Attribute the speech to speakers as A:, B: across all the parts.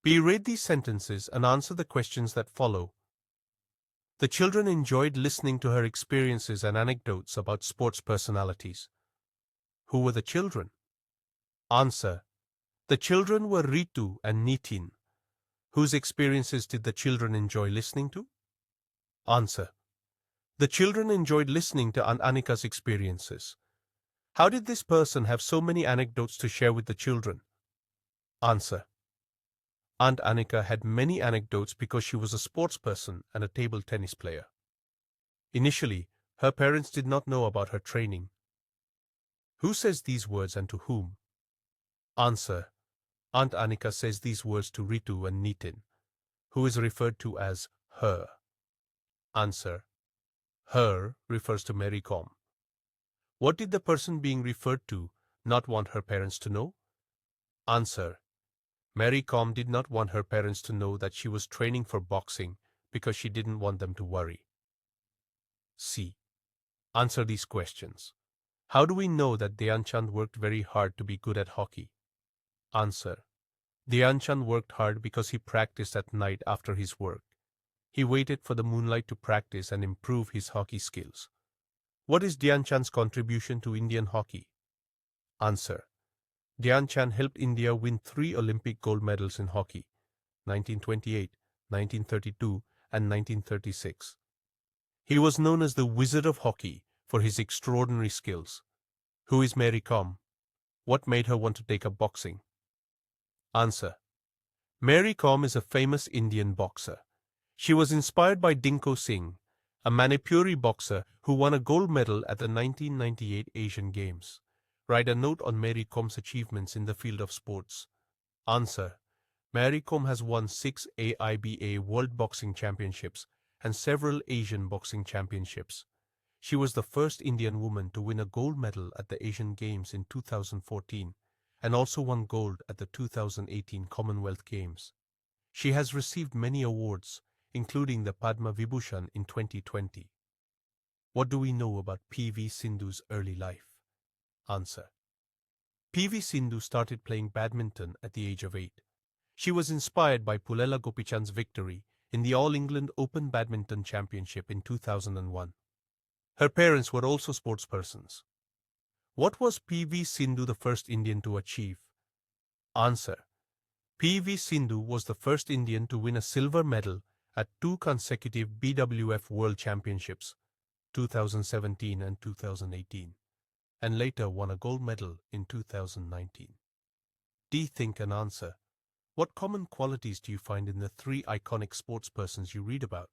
A: Please read these sentences and answer the questions that follow. The children enjoyed listening to her experiences and anecdotes about sports personalities. Who were the children? Answer. The children were Ritu and Nitin. Whose experiences did the children enjoy listening to? Answer. The children enjoyed listening to Aunt Annika's experiences. How did this person have so many anecdotes to share with the children? Answer. Aunt Annika had many anecdotes because she was a sports person and a table tennis player. Initially, her parents did not know about her training. Who says these words and to whom? Answer. Aunt Annika says these words to Ritu and Nitin, who is referred to as her. Answer. Her refers to Mary Kom. What did the person being referred to not want her parents to know? Answer. Mary Kom did not want her parents to know that she was training for boxing because she didn't want them to worry. C. Answer these questions. How do we know that Dhyan Chand worked very hard to be good at hockey? Answer. Dhyan Chand worked hard because he practiced at night after his work. He waited for the moonlight to practice and improve his hockey skills. What is Dhyan Chand's contribution to Indian hockey? Answer. Dhyan Chand helped India win 3 Olympic gold medals in hockey, 1928, 1932 and 1936. He was known as the Wizard of Hockey for his extraordinary skills. Who is Mary Kom? What made her want to take up boxing? Answer. Mary Kom is a famous Indian boxer. She was inspired by Dinko Singh, a Manipuri boxer who won a gold medal at the 1998 Asian Games. Write a note on Mary Kom's achievements in the field of sports. Answer. Mary Kom has won 6 AIBA World Boxing Championships and several Asian Boxing Championships. She was the first Indian woman to win a gold medal at the Asian Games in 2014 and also won gold at the 2018 Commonwealth Games. She has received many awards, including the Padma Vibhushan in 2020. What do we know about P.V. Sindhu's early life? Answer. P.V. Sindhu started playing badminton at the age of 8. She was inspired by Pullela Gopichand's victory in the All England Open Badminton Championship in 2001. Her parents were also sportspersons. What was P.V. Sindhu the first Indian to achieve? Answer. P.V. Sindhu was the first Indian to win a silver medal at 2 consecutive BWF World Championships, 2017 and 2018, and later won a gold medal in 2019. D. Think and answer. What common qualities do you find in the 3 iconic sportspersons you read about?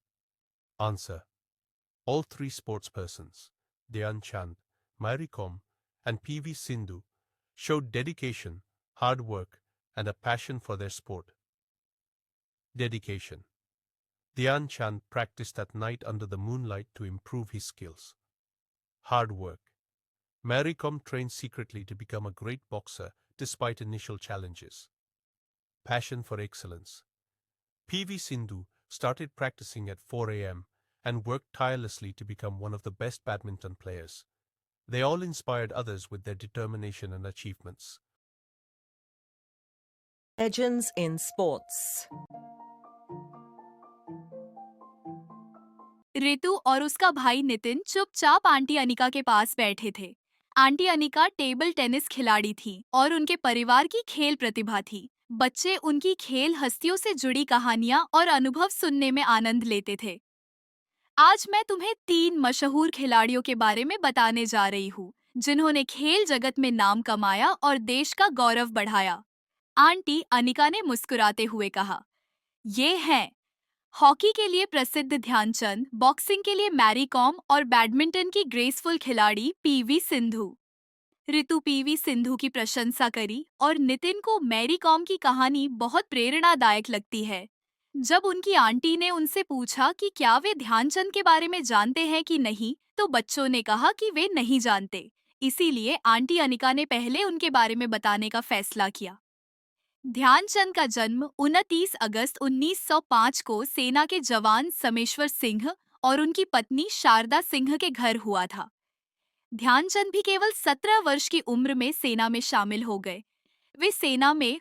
A: Answer. All 3 sportspersons, Dhyan Chand, Mary Kom, and P.V. Sindhu, showed dedication, hard work, and a passion for their sport. Dedication. Dhyan Chand practiced at night under the moonlight to improve his skills. Hard work. Mary Kom trained secretly to become a great boxer despite initial challenges. Passion for excellence. P.V. Sindhu started practicing at 4 a.m. and worked tirelessly to become one of the best badminton players. They all inspired others with their determination and achievements.
B: Legends in sports.
C: Ritu और उसका भाई नितिन चुपचाप aunty Anika के पास बैठे थे। Aunty Anika table tennis खिलाड़ी थी और उनके परिवार की खेल प्रतिभा थी। बच्चे उनकी खेल हस्तियों से जुड़ी कहानियां और अनुभव सुनने में आनंद लेते थे। आज मैं तुम्हें 3 मशहूर खिलाड़ियों के बारे में बताने जा रही हूँ, जिन्होंने खेल जगत में नाम कमाया और देश का गौरव बढ़ाया। आंटी अनिका ने मुस्कुराते हुए कहा, ये हैं हॉकी के लिए प्रसिद्ध ध्यानचंद, बॉक्सिंग के लिए मैरी कॉम और बैडमिंटन की ग्रेसफुल खिलाड़ी पीवी सिंधु। रितु पीवी सिंधु की प्रशंसा करी और नितिन को मैरी कॉम की कहानी बहुत प्रेरणादायक लगती है। जब उनकी आंटी ने उनसे पूछा कि क्या वे ध्यानचंद के बारे में जानते हैं कि नहीं, तो बच्चों ने कहा कि वे नहीं जानते। इसीलिए आंटी अनिका ने पहले उनके बारे में बताने का फैसला किया। ध्यानचंद का जन्म 29 अगस्त 1905 को सेना के जवान समेश्वर सिंह और उनकी पत्नी शारदा सिंह के घर हुआ था। ध्यानचंद भी केवल 17 वर्ष की उम्र में सेना में शामिल हो गए। वे सेना में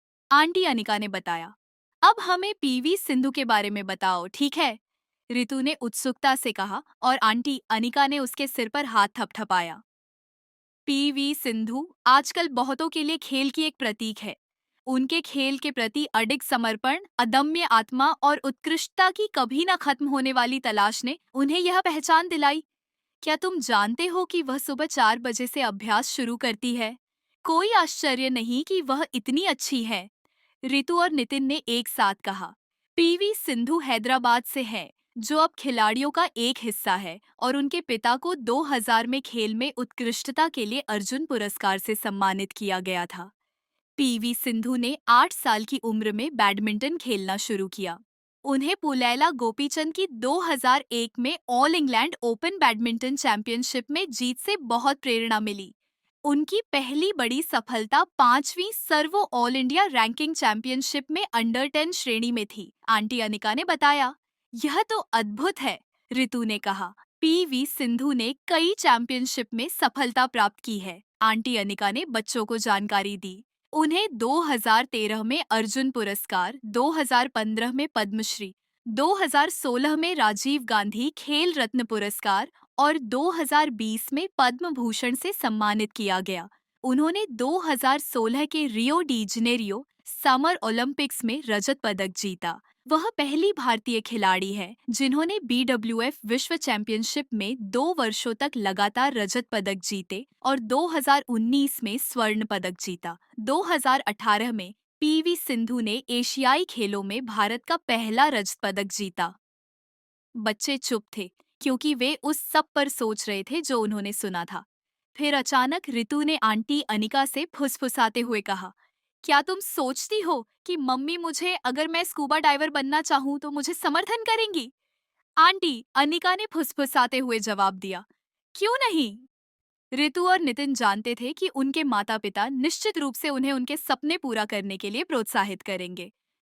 C: आंटी अनिका ने बताया। अब हमें पीवी सिंधु के बारे में बताओ, ठीक है? रितु ने उत्सुकता से कहा और आंटी अनिका ने उसके सिर पर हाथ थपथपाया। पीवी सिंधु आजकल बहुतों के लिए खेल की एक प्रतीक है। उनके खेल के प्रति अडिग समर्पण, अदम्य आत्मा और उत्कृष्टता की कभी न खत्म होने वाली तलाश ने उन्हें यह पहचान दिलाई। क्या तुम जानते हो कि वह सुबह 4 बजे से अभ्यास शुरू करती है? कोई आश्चर्य नहीं कि वह इतनी अच्छी है। रितु और नितिन ने एक साथ कहा। पीवी सिंधु हैदराबाद से है, जो अब खिलाड़ियों का एक हिस्सा है और उनके पिता को 2000 में खेल में उत्कृष्टता के लिए अर्जुन पुरस्कार से सम्मानित किया गया था। पीवी सिंधु ने 8 साल की उम्र में बैडमिंटन खेलना शुरू किया। उन्हें पुलैला गोपीचंद की 2001 में all England open badminton championship में जीत से बहुत प्रेरणा मिली। उनकी पहली बड़ी सफलता 5वीं सर्वो ऑल इंडिया रैंकिंग चैंपियनशिप में अंडर 10 श्रेणी में थी, आंटी अनिका ने बताया। यह तो अद्भुत है, रितु ने कहा। पीवी सिंधु ने कई चैंपियनशिप में सफलता प्राप्त की है, आंटी अनिका ने बच्चों को जानकारी दी। उन्हें 2013 में अर्जुन पुरस्कार, 2015 में पद्मश्री, 2016 में राजीव गांधी खेल रत्न पुरस्कार और 2020 में पद्म भूषण से सम्मानित किया गया। उन्होंने 2016 के Rio de Janeiro summer Olympics में रजत पदक जीता। वह पहली भारतीय खिलाड़ी है जिन्होंने BWF विश्व चैंपियनशिप में 2 वर्षों तक लगातार रजत पदक जीते और 2019 में स्वर्ण पदक जीता। 2018 में पीवी सिंधु ने एशियाई खेलों में भारत का पहला रजत पदक जीता। बच्चे चुप थे क्योंकि वे उस सब पर सोच रहे थे जो उन्होंने सुना था। फिर अचानक रितु ने आंटी अनिका से फुसफुसाते हुए कहा, क्या तुम सोचती हो कि मम्मी मुझे, अगर मैं स्कूबा डाइवर बनना चाहूँ तो मुझे समर्थन करेंगी? आंटी अनिका ने फुसफुसाते हुए जवाब दिया, क्यों नहीं? रितु और नितिन जानते थे कि उनके माता-पिता निश्चित रूप से उन्हें उनके सपने पूरा करने के लिए प्रोत्साहित करेंगे।